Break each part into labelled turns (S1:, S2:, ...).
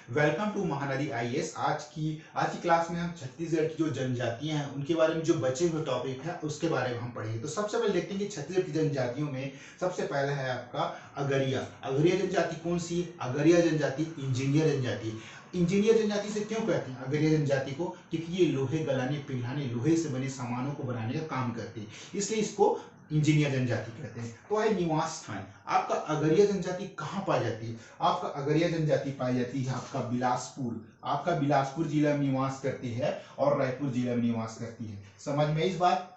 S1: Welcome to Mahanadi IAS. आज की class में हम छत्तीसगढ़ की जो जनजातियां हैं उनके बारे में जो बचे हुए टॉपिक है उसके बारे में हम पढ़ेंगे। तो सबसे पहले देखते हैं कि छत्तीसगढ़ की जनजातियों में सबसे पहला है आपका अगरिया। अगरिया जनजाति कौन सी? अगरिया जनजाति इंजीनियर जनजाति। इंजीनियर जनजाति से क्यों कहते हैं अगरिया जनजाति को? क्योंकि ये लोहे गलाने पिघलाने लोहे से बने सामानों को बनाने का काम करती है, इसलिए इसको इंजीनियर जनजाति कहते हैं। तो आए निवास स्थान, आपका अगरिया जनजाति कहाँ पाई जाती है? आपका अगरिया जनजाति पाई जाती है आपका बिलासपुर। आपका बिलासपुर जिला में निवास करती है और रायपुर जिला में निवास करती है। समझ में इस बात?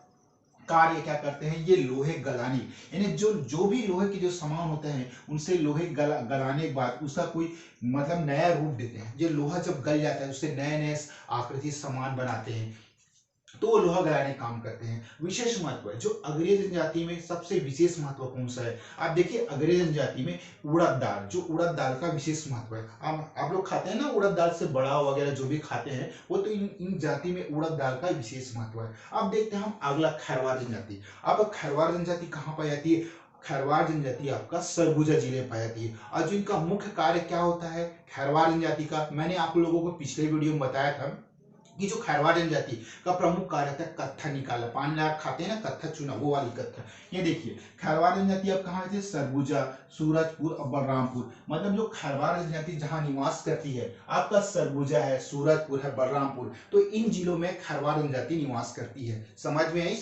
S1: कार्य क्या करते हैं ये? लोहे गलाने, यानी जो जो भी लोहे के जो सामान होते हैं उनसे लोहे गलाने के बाद उसका कोई मतलब नया रूप देते हैं। ये लोहा जब गल जाता है उससे नए नए आकृति सामान बनाते हैं, तो वो लोहा गलाने काम करते हैं। विशेष महत्व है जो अगरिया जनजाति में सबसे विशेष महत्व कौन सा है? आप देखिए अगरिया जनजाति में उड़द दाल, जो उड़द दाल का विशेष महत्व है। आप लोग खाते हैं ना उड़द दाल से बड़ा वगैरह जो भी खाते हैं वो, तो इन जाति में उड़द दाल का विशेष महत्व है। अब देखते हैं हम अगला खैरवार जनजाति। अब खैरवार जनजाति कहाँ पाई जाती है? खैरवार जनजाति आपका सरगुजा जिले में पाई जाती है। और जो इनका मुख्य कार्य क्या होता है खैरवार जनजाति का, मैंने आप लोगों को पिछले वीडियो में बताया था कि जो खैरवार जनजाति का प्रमुख कार्य था कत्था निकालना। पान लाख खाते हैं ना कत्था चुना, वो वाली कत्था। ये देखिए खैरवार जनजाति अब कहाँ थे? सरगुजा, सूरजपुर और बलरामपुर। मतलब जो खैरवार जनजाति जहाँ निवास करती है आपका सरगुजा है, सूरजपुर है, बलरामपुर, तो इन जिलों में खैरवार जनजाति निवास करती है। समझ में आई?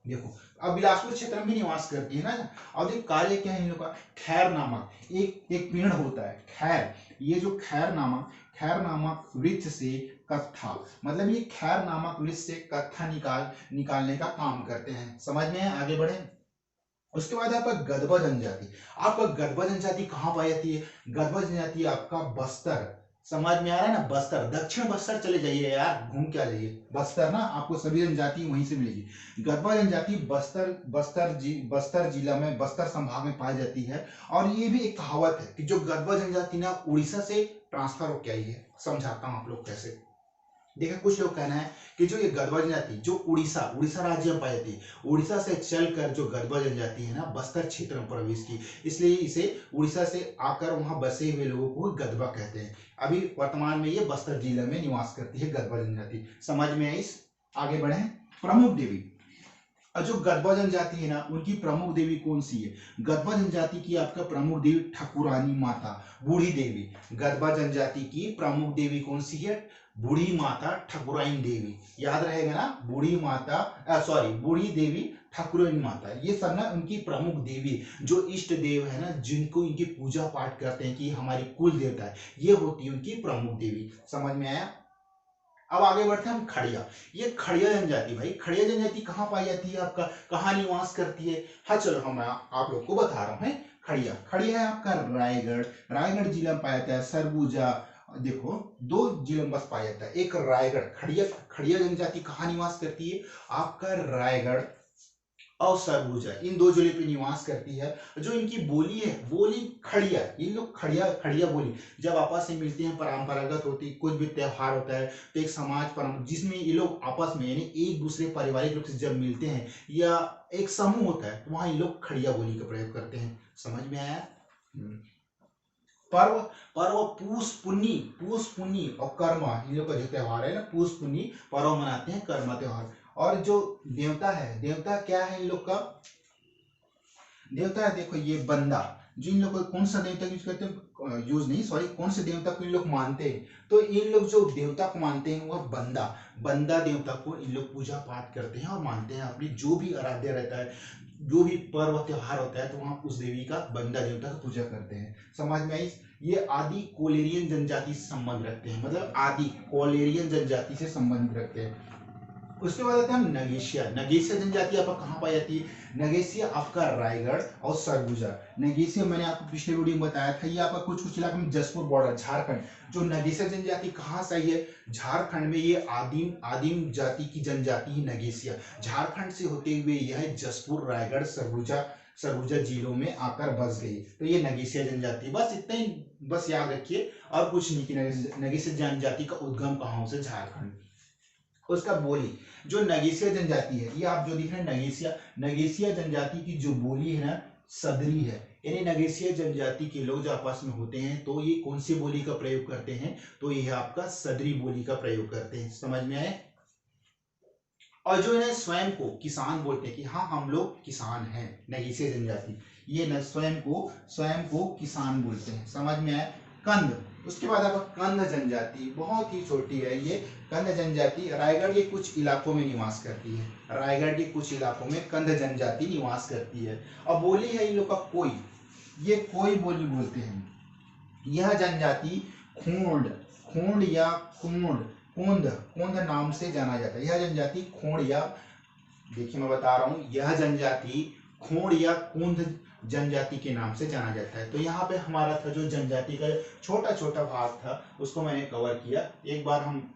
S1: देखो अब बिलासपुर क्षेत्र में भी निवास करती है ना। और ये कार्य क्या है इन लोगों का? खैर नामक एक पेड़ होता है खैर, ये जो खैर नामक वृक्ष से कत्था, मतलब ये खैर नामक वृक्ष से कत्था निकालने का काम करते हैं। समझ में है? आगे बढ़े। उसके बाद आपका गदबा जनजाति। आपका गदबा जनजाति कहाँ पाई जाती है? गदबा जनजाति आपका बस्तर। समझ में आ रहा है ना? बस्तर, दक्षिण बस्तर चले जाइए यार, घूम के आ जाइए बस्तर ना, आपको सभी जनजाति वहीं से मिलेगी। गदबा जनजाति बस्तर जिला में, बस्तर संभाग में पाई जाती है। और ये भी एक कहावत है कि जो गदबा जनजाति ना उड़ीसा से ट्रांसफर होकर आई है। समझाता हूं आप लोग कैसे। देखिए कुछ लोग कहना है कि जो ये गदबा जनजाति जो उड़ीसा राज्य में पाई जाती है, उड़ीसा से चलकर जो गदबा जनजाति है ना बस्तर क्षेत्र में प्रवेश की, इसलिए इसे उड़ीसा से आकर वहां बसे हुए लोगों को गदबा कहते हैं। अभी वर्तमान में ये बस्तर जिले में निवास करती है गदबा जनजाति। समझ में आई? आगे बढ़े। प्रमुख देवी, और जो गदबा जनजाति है ना उनकी प्रमुख देवी कौन सी है? गदबा जनजाति की आपका प्रमुख देवी ठाकुरानी माता बूढ़ी देवी। गदबा जनजाति की प्रमुख देवी कौन सी है? बूढ़ी माता ठाकुरानी देवी। याद रहेगा ना, बूढ़ी देवी ठाकुरानी माता, ये सब ना उनकी प्रमुख देवी, जो इष्ट देव है ना जिनको इनकी पूजा पाठ करते हैं कि हमारी कुल देवता है, ये होती है उनकी प्रमुख देवी। समझ में आया? अब आगे बढ़ते हैं हम खड़िया। ये खड़िया जनजाति, भाई खड़िया जनजाति कहाँ पाई जाती है? आपका कहाँ निवास करती है? हाँ चलो हम आप लोग को बता रहा हूँ। है खड़िया है आपका रायगढ़ जिला में पाया जाता है। सरगुजा, देखो दो जिलों में बस पाया जाता है, एक रायगढ़। खड़िया जनजाति कहाँ निवास करती है? आपका रायगढ़ और सरगुजा, इन दो जिले पे निवास करती है। जो इनकी बोली है, बोली खड़िया, इन लोग खड़िया बोली जब आपस में मिलते हैं परंपरागत होती, कुछ भी त्योहार होता है तो एक समाज परंपरा जिसमें ये लोग आपस में यानी एक दूसरे पारिवारिक रूप से जब मिलते हैं या एक समूह होता है तो वहां ये लोग खड़िया बोली का प्रयोग करते हैं। समझ में आया? पर्व पर्व पूस पुन्नी और कर्मा, इन लोग का जो त्योहार है ना पूस पुन्नी पर्व मनाते हैं, कर्मा त्योहार। और जो देवता है, देवता क्या है इन लोग का? देवता है देखो ये बंदा, जो इन लोग कौन सा देवता यूज करते हैं, कौन से देवता को इन लोग मानते हैं? तो इन लोग जो देवता को मानते हैं वह बंदा देवता को इन लोग पूजा पाठ करते हैं और मानते हैं। अपनी जो भी आराध्य रहता है, जो भी पर्व त्योहार होता है तो वहां उस देवी का बंदा देवता का पूजा करते हैं। समझ में आई? ये आदि कोलेरियन जनजाति से संबंध रखते हैं, मतलब आदि कोलेरियन जनजाति से संबंध रखते हैं। उसके बाद आते हैं हम नगेशिया जनजाति आपका कहाँ पाई जाती है? नगेशिया आपका रायगढ़ और सरगुजा। नगेशिया मैंने आपको पिछले वीडियो में बताया था, ये आपका कुछ इलाके में जसपुर बॉर्डर झारखंड। जो नगेशिया जनजाति कहाँ से आई है? झारखंड में। ये आदिम जाति की जनजाति ही नगेशिया झारखंड से होते हुए यह जसपुर रायगढ़ सरगुजा जिलों में आकर बस गई, तो ये नगेशिया जनजाति। बस इतना ही बस याद रखिए और कुछ नहीं कि नगेशिया जनजाति का उद्गम कहाँ से? झारखंड। उसका बोली जो नगेशिया जनजाति है, ये आप जो दिख रहे हैं नगेशिया जनजाति की जो बोली है ना सदरी है। यानी नगेशिया जनजाति के लोग जो आपस में होते हैं तो ये कौन सी बोली का प्रयोग करते हैं, तो ये आपका सदरी बोली का प्रयोग करते हैं। समझ में आए। और जो इन्हें स्वयं को किसान बोलते हैं कि हाँ हम लोग किसान हैं, नगेशिया जनजाति, ये न स्वयं को किसान बोलते हैं। समझ में आए। कंद, उसके बाद आपका कंद जनजाति बहुत ही छोटी है ये। कंद जनजाति रायगढ़ के कुछ इलाकों में निवास करती है। रायगढ़ के कुछ इलाकों में कंद जनजाति निवास करती है। और बोली है इन लोग का कोई, ये कोई बोली बोलते हैं। यह जनजाति खोंड खोंड या कोंड कोंद कोंद नाम से जाना जाता है। यह जनजाति खोंड या, देखिए मैं बता रहा हूं, यह जनजाति खोंड या कोंद जनजाति के नाम से जाना जाता है। तो यहाँ पे हमारा था जो जनजाति का छोटा छोटा भाग था उसको मैंने कवर किया। एक बार हम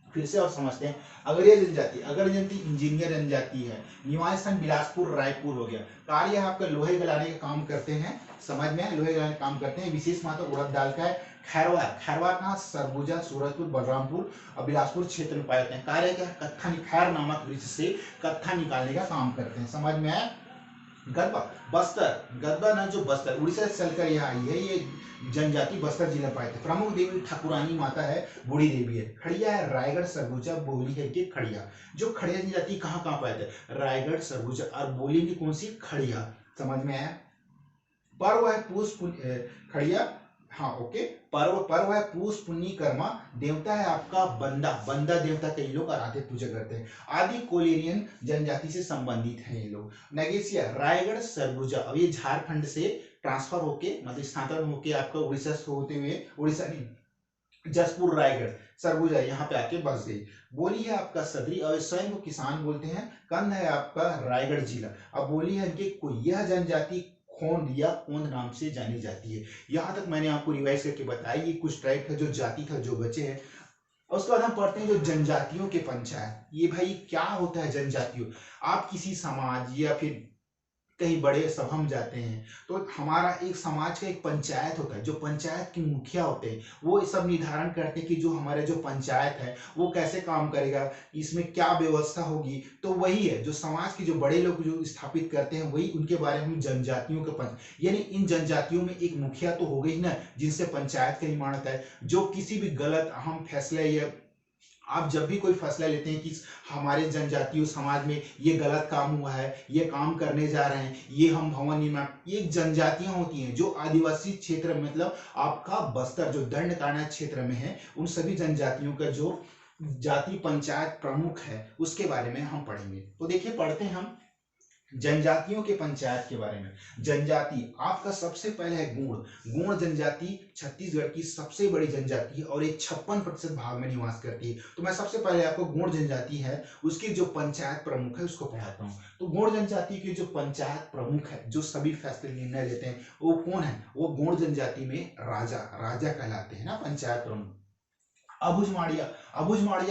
S1: फिर से और समझते हैं। अगरिया जनजाति इंजीनियर जनजाति है। निवास स्थान बिलासपुर रायपुर हो गया। कार्य आपका लोहे गलाने का काम करते हैं। समझ में, लोहे गलाने का काम करते हैं। विशेष मात्रा उड़द दाल का है। खैरवार कहाँ, सरगुजा, सूरजपुर, बलरामपुर और बिलासपुर क्षेत्र में पाए जाते हैं। कार्य क्या, कत्था खैर नामक वृक्ष से कत्था निकालने का काम करते हैं। समझ में आया। गदबा ना जो बस्तर उड़ीसा से चलकर यहाँ आई है, ये जनजाति बस्तर जिला पाए थे। प्रमुख देवी ठाकुरानी माता है, बूढ़ी देवी है। खड़िया है रायगढ़ सरगुजा बोली है कि खड़िया। जो खड़िया जनजाति कहाँ कहाँ पाए थे, रायगढ़ सरगुजा, और बोली की कौन सी, खड़िया। समझ में आया। पर्व है पूस खड़िया, हाँ ओके। पर्व है पूस पुन्नी कर्मा। देवता है आपका बंदा देवता कई लोग आराध्य पूजा करते हैं। आदि कोलेरियन जनजाति से संबंधित हैं ये लोग। नगेशिया रायगढ़ सरगुजा, अब ये झारखंड से ट्रांसफर होके मतलब स्थानांतरण होके आपका उड़ीसा से होते हुए, उड़ीसा नहीं जसपुर रायगढ़ सरगुजा यहाँ पे आके बस गई। बोली है आपका सदरी और स्वयं को किसान बोलते हैं। कंद है आपका रायगढ़ जिला। अब बोली है इनके कोई, यह जनजाति खोंड या कोंद नाम से जानी जाती है। यहाँ तक मैंने आपको रिवाइज करके बताया, ये कुछ टाइप का जो जाति था जो बचे हैं। उसके बाद हम पढ़ते हैं जो जनजातियों के पंचायत। ये भाई क्या होता है जनजातियों, आप किसी समाज या फिर कहीं बड़े सभा में जाते हैं तो हमारा एक समाज का एक पंचायत होता है। जो पंचायत के मुखिया होते हैं वो सब निर्धारण करते हैं कि जो हमारे जो पंचायत है वो कैसे काम करेगा, इसमें क्या व्यवस्था होगी। तो वही है जो समाज के जो बड़े लोग जो स्थापित करते हैं, वही उनके बारे में जनजातियों का पंच, यानी इन जनजातियों में एक मुखिया तो हो गई ना जिनसे पंचायत का निर्माण होता है। जो किसी भी गलत अहम फैसले या आप जब भी कोई फैसला लेते हैं कि हमारे जनजातीय समाज में ये गलत काम हुआ है, ये काम करने जा रहे हैं, ये हम भवन निर्माण, ये जनजातियां होती हैं जो आदिवासी क्षेत्र में मतलब आपका बस्तर जो दंडकारण्य क्षेत्र में है, उन सभी जनजातियों का जो जाति पंचायत प्रमुख है उसके बारे में हम पढ़ेंगे। तो देखिए पढ़ते हैं हम जनजातियों के पंचायत के बारे में। जनजाति आपका सबसे पहले है गुण जनजाति छत्तीसगढ़ की सबसे बड़ी जनजाति है और ये 56% भाग में निवास करती है। तो मैं सबसे पहले आपको गुण जनजाति है उसकी जो पंचायत प्रमुख है उसको पढ़ाता हूँ। तो गुण जनजाति के जो पंचायत प्रमुख है जो सभी फैसले निर्णय लेते हैं वो कौन है, वो गुण जनजाति में राजा कहलाते हैं ना पंचायत प्रमुख। अबुझमाड़िया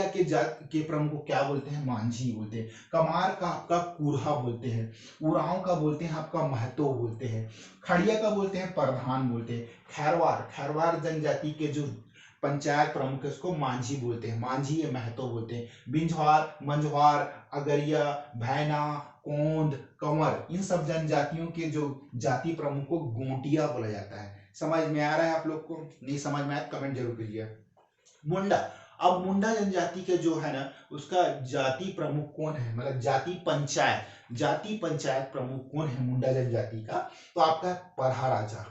S1: के प्रमुख को क्या बोलते हैं, मांझी बोलते हैं। कमार का आपका कुरहा बोलते हैं। उरांव का बोलते हैं आपका महतो बोलते हैं। खड़िया का बोलते हैं प्रधान बोलते हैं। खैरवार जनजाति के जो पंचायत प्रमुख है उसको मांझी बोलते हैं, मांझी या महतो बोलते हैं। बिंझवार, मंझवार, अगरिया, भैना, कोंद, कंवर, इन सब जनजातियों के जो जाति प्रमुख को गोटिया बोला जाता है। समझ में आ रहा है आप लोग को, नहीं समझ में आया कमेंट जरूर करिए। मुंडा, अब मुंडा जनजाति के जो है ना उसका जाति प्रमुख कौन है, मतलब जाति पंचायत प्रमुख कौन है मुंडा जनजाति का, तो आपका परहा राजा,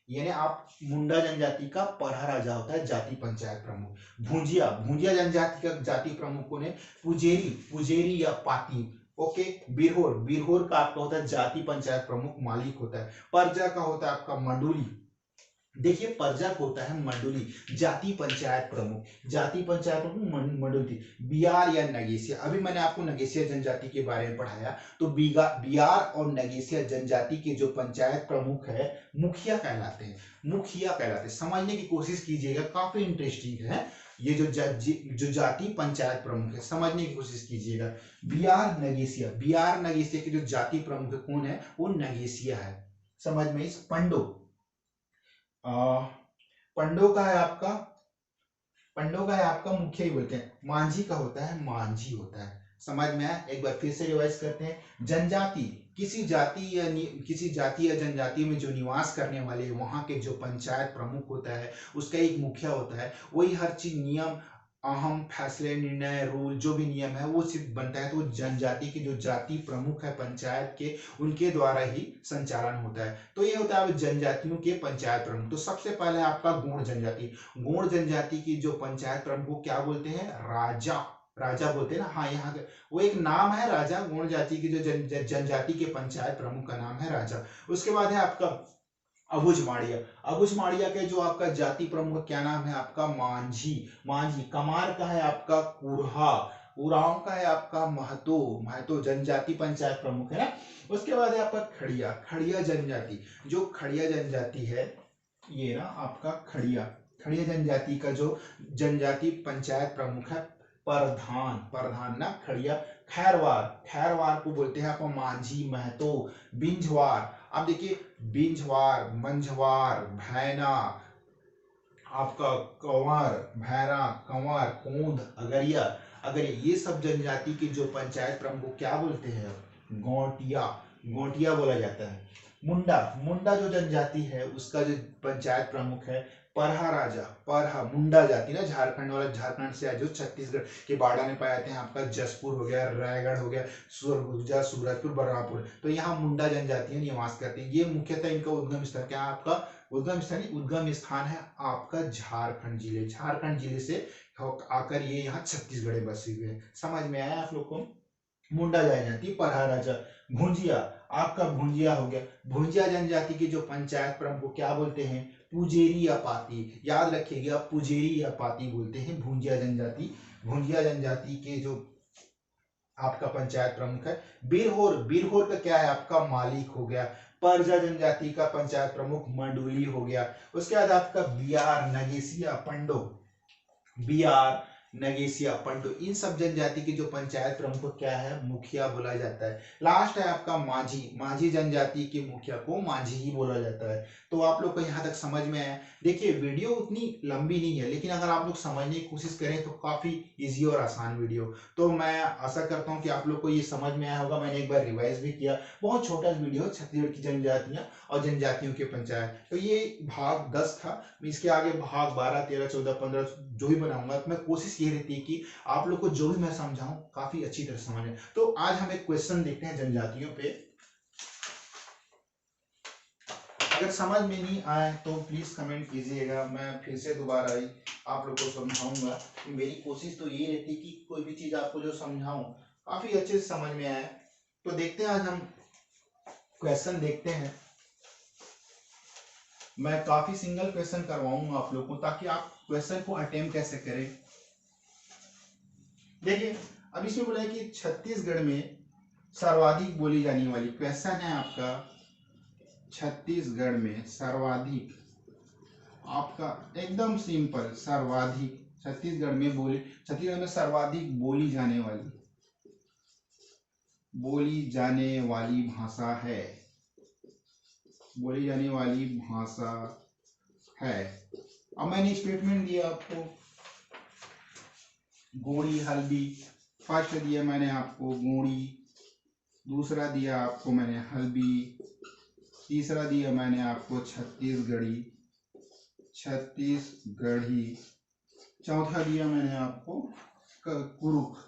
S1: यानी आप मुंडा जनजाति का परहा राजा होता है जाति पंचायत प्रमुख। भुंजिया जनजाति का जाति प्रमुख कौन है, पुजेरी या पाती। ओके। बिरहोर का आपका होता है जाति पंचायत प्रमुख मालिक होता है। परजा का होता है आपका मंडोली। देखिए परजा को होता है मंडोली जाति पंचायत प्रमुख मंडोली। बियार या नगेशिया, अभी मैंने आपको नगेशिया जनजाति के बारे में पढ़ाया। तो बियार और नगेशिया जनजाति के जो पंचायत प्रमुख है मुखिया कहलाते हैं। समझने की कोशिश कीजिएगा, काफी इंटरेस्टिंग है ये जो जाति पंचायत प्रमुख है, समझने की कोशिश कीजिएगा। बियार नगेशिया के जो जाति प्रमुख कौन है, वो नगेशिया है। समझ में। इस पंडो का है आपका मुखिया ही बोलते हैं। मांझी का होता है मांझी होता है। समझ में आया। एक बार फिर से रिवाइज करते हैं। जनजाति किसी जाति या जनजाति में जो निवास करने वाले वहाँ के जो पंचायत प्रमुख होता है, उसका एक मुखिया होता है, वही हर चीज नियम, अहम फैसले, निर्णय, रूल, जो भी नियम है वो सिर्फ बनता है तो जनजाति के जो जाति प्रमुख है पंचायत के, उनके द्वारा ही संचालन होता है। तो ये होता है जनजातियों के पंचायत प्रमुख। तो सबसे पहले आपका गोंड जनजाति। गोंड जनजाति की जो पंचायत प्रमुख को क्या बोलते हैं? राजा। राजा बोलते हैं ना, हाँ यहाँ के वो एक नाम है राजा। गोंड जाति की जो जनजाति के पंचायत प्रमुख का नाम है राजा। उसके बाद है आपका अबुझ माड़िया। अबुझ माड़िया के जो आपका जाति प्रमुख क्या नाम है आपका? मांझी। मांझी। कमार का है आपका कुरहा। उरांव का है आपका महतो। महतो जनजाति पंचायत प्रमुख है ना। उसके बाद है आपका खड़िया। खड़िया जनजाति। जो खड़िया जनजाति है ये ना आपका खड़िया। खड़िया जनजाति का जो जनजाति पंचायत प्रमुख है प्रधान। प्रधान ना खड़िया। खैरवार। खैरवार को बोलते हैं आपको मांझी, महतो। बिंझवार। अब देखिए बिंझवार, मंझवार, भैना, आपका कंवर, भैरा, कंवर, कोंध, अगरिया। अगर ये सब जनजाति के जो पंचायत प्रमुख क्या बोलते हैं? गोटिया। गोटिया बोला जाता है। मुंडा। मुंडा जो जनजाति है उसका जो पंचायत प्रमुख है परहा राजा। परहा मुंडा जाति ना, झारखंड वाला, झारखंड से जो छत्तीसगढ़ के बाड़ा में पाए जाते हैं। आपका जसपुर हो गया, रायगढ़ हो गया, सरगुजा, सूरजपुर, बलरामपुर। तो यहाँ मुंडा जनजातियां निवास करती हैं। ये मुख्यतः इनका उद्गम स्थल क्या है आपका? उद्गम स्थान है आपका झारखंड जिले। झारखंड जिले से आकर ये यहाँ छत्तीसगढ़ में बसे हुए हैं। समझ में आया आप लोग को? मुंडा जनजाति, परहा राजा। भुंजिया। आपका भुंजिया हो गया। भुंजिया जनजाति के जो पंचायत प्रमुख क्या बोलते हैं? पुजेरी या पाती। याद रखिएगा, पुजेरी या पाती बोलते हैं भुंजिया जनजाति। भुंजिया जनजाति के जो आपका पंचायत प्रमुख है बिरहोर। बिरहोर का क्या है आपका? मालिक हो गया। परजा जनजाति का पंचायत प्रमुख मंडोली हो गया। उसके बाद आपका बियार, नगेसिया, पंडो। बियार, नगेसिया, पंडो, इन सब जनजाति के जो पंचायत प्रमुख क्या है? मुखिया बोला जाता है। लास्ट है आपका माझी। माझी जनजाति के मुखिया को माझी ही बोला जाता है। तो आप लोग को यहाँ तक समझ में आया? देखिए वीडियो उतनी लंबी नहीं है, लेकिन अगर आप लोग समझने की कोशिश करें तो काफी इजी और आसान वीडियो। तो मैं आशा करता हूँ कि आप लोग को ये समझ में आया होगा। मैंने एक बार रिवाइज भी किया। बहुत छोटा वीडियो, छत्तीसगढ़ की जनजातियां और जनजातियों के पंचायत। तो ये भाग 10 था। इसके आगे भाग 12, 13, 14, 15 जो भी बनाऊंगा। तो मैं कोशिश ये रहती है कि आप लोग को जो भी मैं समझाऊं काफी अच्छी तरह समझे। तो आज हम एक क्वेश्चन देखते हैं जनजातियों पे। अगर समझ में नहीं आए तो प्लीज कमेंट कीजिएगा, मैं फिर से दोबारा ही आप लोग को समझाऊंगा। मेरी कोशिश तो ये रहती है कि कोई भी चीज आपको जो समझाऊं काफी अच्छे से समझ में आए। तो देखते हैं आज हम क्वेश्चन देखते हैं। मैं काफी सिंगल क्वेश्चन करवाऊंगा आप लोगों को ताकि आप क्वेश्चन को अटेम्प्ट कैसे करें। देखिए अब इसमें बोला है कि छत्तीसगढ़ में सर्वाधिक बोली जाने वाली, क्वेश्चन है आपका छत्तीसगढ़ में सर्वाधिक, आपका एकदम सिंपल, सर्वाधिक छत्तीसगढ़ में सर्वाधिक बोली जाने वाली भाषा है। बोली जाने वाली भाषा है। अब मैंने स्टेटमेंट दिया आपको गोड़ी, हल्बी। फर्स्ट दिया मैंने आपको गोड़ी, दूसरा दिया आपको मैंने हल्बी, तीसरा दिया मैंने आपको छत्तीसगढ़ी, चौथा दिया मैंने आपको कुरुख।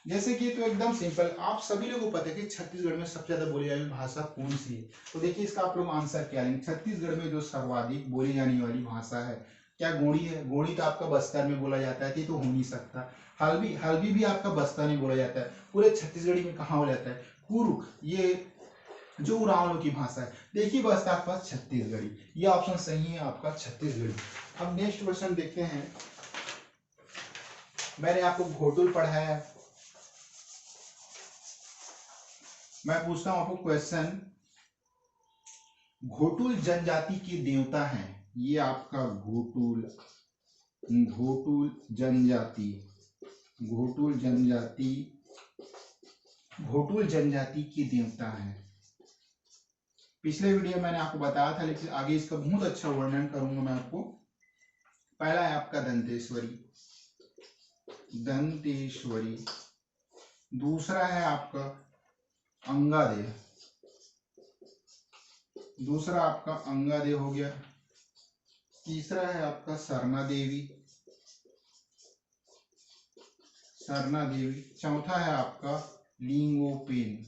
S1: जैसे कि तो एकदम सिंपल, आप सभी लोगों को पता है कि छत्तीसगढ़ में सबसे ज्यादा बोली जाने वाली भाषा कौन सी है? तो देखिए इसका आप लोग आंसर क्या लेंगे? छत्तीसगढ़ में जो सर्वाधिक बोली जाने वाली भाषा है क्या गोड़ी है? गोड़ी तो आपका बस्तर में बोला जाता है, तो हो नहीं सकता। हल्बी भी आपका बस्तर में बोला जाता है। पूरे छत्तीसगढ़ी में कहाँ बोला जाता है? कुरुख, ये जो उरावलों की भाषा है। देखिए बस आपके पास छत्तीसगढ़ी, ये ऑप्शन सही है आपका छत्तीसगढ़ी। अब नेक्स्ट क्वेश्चन देखते हैं। मैंने आपको घोटुल पढ़ाया है, मैं पूछता हूं आपको क्वेश्चन। घोटुल जनजाति के देवता हैं, ये आपका घोटुल जनजाति के देवता हैं। पिछले वीडियो मैंने आपको बताया था, लेकिन आगे इसका बहुत अच्छा वर्णन करूंगा मैं आपको। पहला है आपका दंतेश्वरी, दूसरा है आपका अंगादेव, दूसरा आपका अंगादेव हो गया, तीसरा है आपका सरना देवी, सरना देवी, चौथा है आपका लिंगोपेन।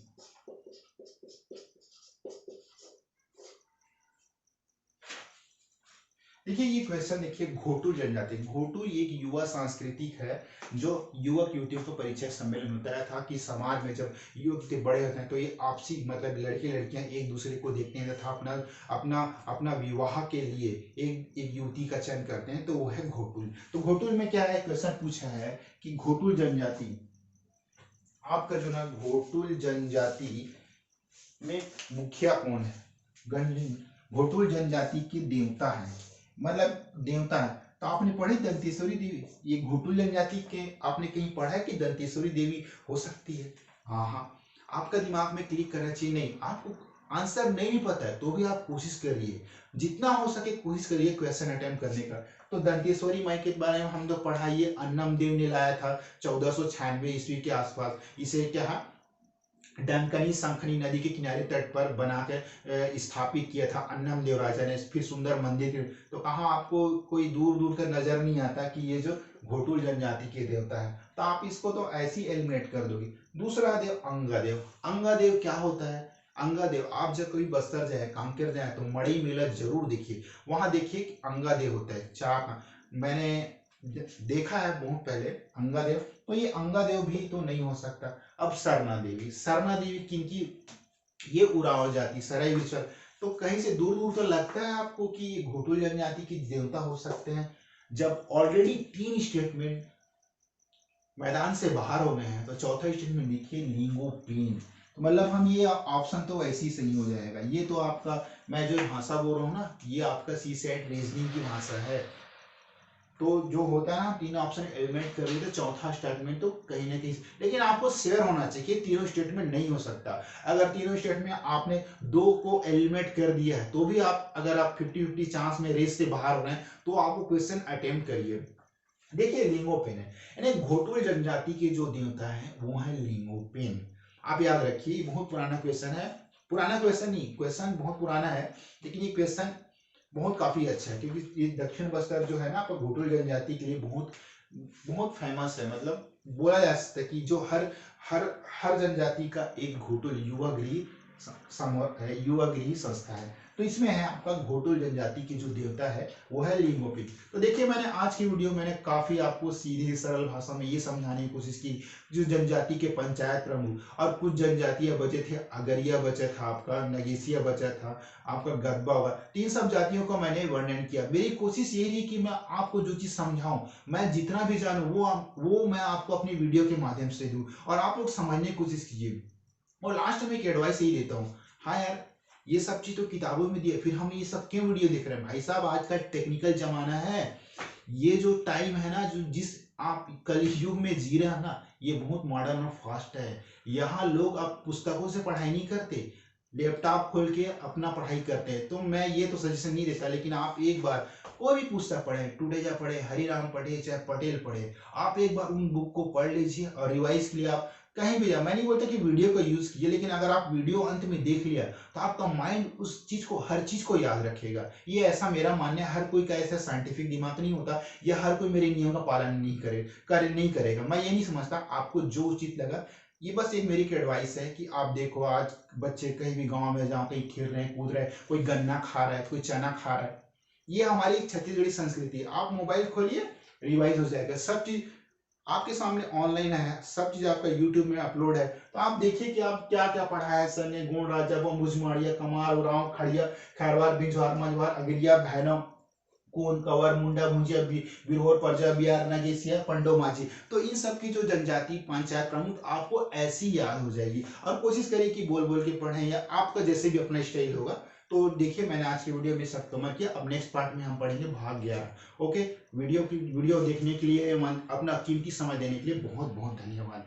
S1: देखिए ये क्वेश्चन देखिए, घोटुल जनजाति, घोटुल एक युवा सांस्कृतिक है जो युवक युवतियों को परिचय सम्मेलन होता है था कि समाज में जब युवक के बड़े होते हैं तो ये आपसी मतलब लड़के लड़कियां एक दूसरे को देखते हैं तथा अपना अपना अपना विवाह के लिए एक एक युवती का चयन करते हैं, तो वो है घोटुल। तो घोटुल में क्या है, क्वेश्चन पूछा है कि घोटुल जनजाति आपका जो ना घोटुल जनजाति में मुखिया कौन है। घोटुल जनजाति के देवता है, मतलब देवता है। तो आपने पढ़ी दंतेश्वरी देवी, ये घोटुल जनजाति के आपने कहीं पढ़ा है कि दंतेश्वरी देवी हो सकती है। हाँ हाँ, आपका दिमाग में क्लिक करना चाहिए। नहीं, आपको आंसर नहीं भी पता है तो भी आप कोशिश करिए, जितना हो सके कोशिश करिए क्वेश्चन अटेम्प्ट करने का। तो दंतेश्वरी माई के बारे में हम तो पढ़ा, ये अन्नम देव ने लाया था 1496 ईस्वी के आसपास। इसे क्या है, डंकनी शंखनी नदी के किनारे तट पर बनाकर स्थापित किया था अन्नम देव राजा ने। फिर सुंदर मंदिर, तो कहाँ आपको कोई दूर दूर तक नजर नहीं आता कि ये जो घोटुल जनजाति के देवता है, तो आप इसको तो ऐसे ही एलिमिनेट कर दोगे। दूसरा देव अंगादेव। अंगादेव क्या होता है, अंगादेव आप जब कभी बस्तर जाए, कांकेर जाए तो मड़ई मेला जरूर देखिए, वहां देखिए कि अंगादेव होता है। चार मैंने देखा है बहुत पहले अंगादेव, तो ये अंगादेव भी तो नहीं हो सकता। अब सरना देवी, सरना देवी किनकी, ये उराव जाति सराय विश्व, तो कहीं से दूर दूर तो लगता है आपको कि ये घोटुल जनजाति के देवता हो सकते हैं, जब ऑलरेडी 3 स्टेटमेंट मैदान से बाहर हो गए हैं। तो चौथा स्टेटमेंट देखिए लिंगोपेन, तो मतलब हम ये ऑप्शन तो वैसे ही सही हो जाएगा। ये तो आपका, मैं जो भाषा बोल रहा हूँ ना, ये आपका सी सेट रीजनिंग की भाषा है। तो जो होता है ना, तीन ऑप्शन एलिमिनेट कर रही तो चौथा स्टेटमेंट तो कहीं ना कहीं, लेकिन आपको शेयर होना चाहिए, तीनों स्टेटमेंट नहीं हो सकता। अगर तीनों स्टेटमेंट आपने 2 को एलिमिनेट कर दिया है तो भी आप, अगर आप 50-50 चांस में रेस से बाहर हो रहे हैं तो आपको क्वेश्चन अटेम्प्ट करिए। देखिए लिंगोपेन है, यानी घोटुल जनजाति के जो देवता है वो है लिंगोपेन। आप याद रखिए, बहुत पुराना क्वेश्चन है, पुराना क्वेश्चन नहीं, क्वेश्चन बहुत पुराना है, लेकिन ये क्वेश्चन बहुत काफी अच्छा है, क्योंकि ये दक्षिण बस्तर जो है ना आपका घोटुल जनजाति के लिए बहुत बहुत फेमस है। मतलब बोला जा सकता है कि जो हर हर हर जनजाति का एक घोटुल युवा गृह युवा गृह संस्था है। तो इसमें है आपका घोटुल जनजाति की जो देवता है वो है लिंगोपेन। तो देखिए मैंने आज की वीडियो मैंने काफी आपको सीधी सरल भाषा में ये समझाने की कोशिश की, जो जनजाति के पंचायत प्रमुख और कुछ जनजातियां बचे थे, अगरिया बचा था आपका, नगेसिया बचा था आपका, गदबा हुआ, 3 सब जातियों का मैंने वर्णन किया। मेरी कोशिश ये रही कि मैं आपको जो चीज समझाऊं, मैं जितना भी जानूं वो मैं आपको अपनी वीडियो के माध्यम से दूं, और आप लोग समझने की कोशिश कीजिए। और लास्ट में एक एडवाइस यही देता हूँ, हाँ यार ये सब चीज तो किताबों में दिया, फिर हम ये सब क्यों वीडियो देख रहे हैं। भाई साहब आज का टेक्निकल जमाना है, ये जो टाइम है ना, जो जिस आप कलयुग में जी रहे हैं ना, ये बहुत मॉडर्न और फास्ट है। यहाँ लोग अब पुस्तकों से पढ़ाई नहीं करते, लैपटॉप खोल के अपना पढ़ाई करते हैं। तो मैं ये तो सजेशन नहीं देता, लेकिन आप एक बार कोई भी पुस्तक पढ़े, टूटेजा पढ़े, हरिराम पढ़े, चाहे पटेल पढ़े, आप एक बार उन बुक को पढ़ लीजिए और रिवाइज के लिए आप कहीं भी जाए। मैं नहीं बोलता कि वीडियो का यूज कीजिए, लेकिन अगर आप वीडियो अंत में देख लिया तो आपका माइंड उस चीज को, हर चीज को याद रखेगा। ये ऐसा मेरा मानना है, हर कोई का ऐसा साइंटिफिक दिमाग नहीं होता, या हर कोई मेरे नियम का पालन नहीं करेगा। मैं ये नहीं समझता, आपको जो उचित लगा, ये बस एक मेरी एडवाइस है कि आप देखो आज बच्चे कहीं भी गांव में जाओ, कहीं खेल रहे हैं, कूद रहे हैं, कोई गन्ना खा रहा है, कोई चना खा रहा है, ये हमारी छत्तीसगढ़ी संस्कृति है। आप मोबाइल खोलिए, रिवाइज हो जाएगा, सब चीज आपके सामने ऑनलाइन है, सब चीज आपका यूट्यूब में अपलोड है। तो आप देखिए कि आप क्या क्या पढ़ा है सर ने, गोंड राजा, भुजमाड़िया, कमार, उरांव, खड़िया, खैरवार, बिजवार, मझवार, अगिरिया, भैनव, कोन, कवर, मुंडा, भुंजिया, बिरहोर, परजा, बिहार, नगेसिया, पंडो, माझी। तो इन सब की जो जनजाति पंचायत प्रमुख आपको ऐसी याद हो जाएगी, और कोशिश करिए कि बोल बोल के पढ़ें, या आपका जैसे भी अपना स्टाइल होगा। तो देखिए मैंने आज की वीडियो में सब कवर किया। अब नेक्स्ट पार्ट में हम पढ़ेंगे भाग 11। ओके, वीडियो देखने के लिए, अपना कीमती समय देने के लिए बहुत बहुत धन्यवाद।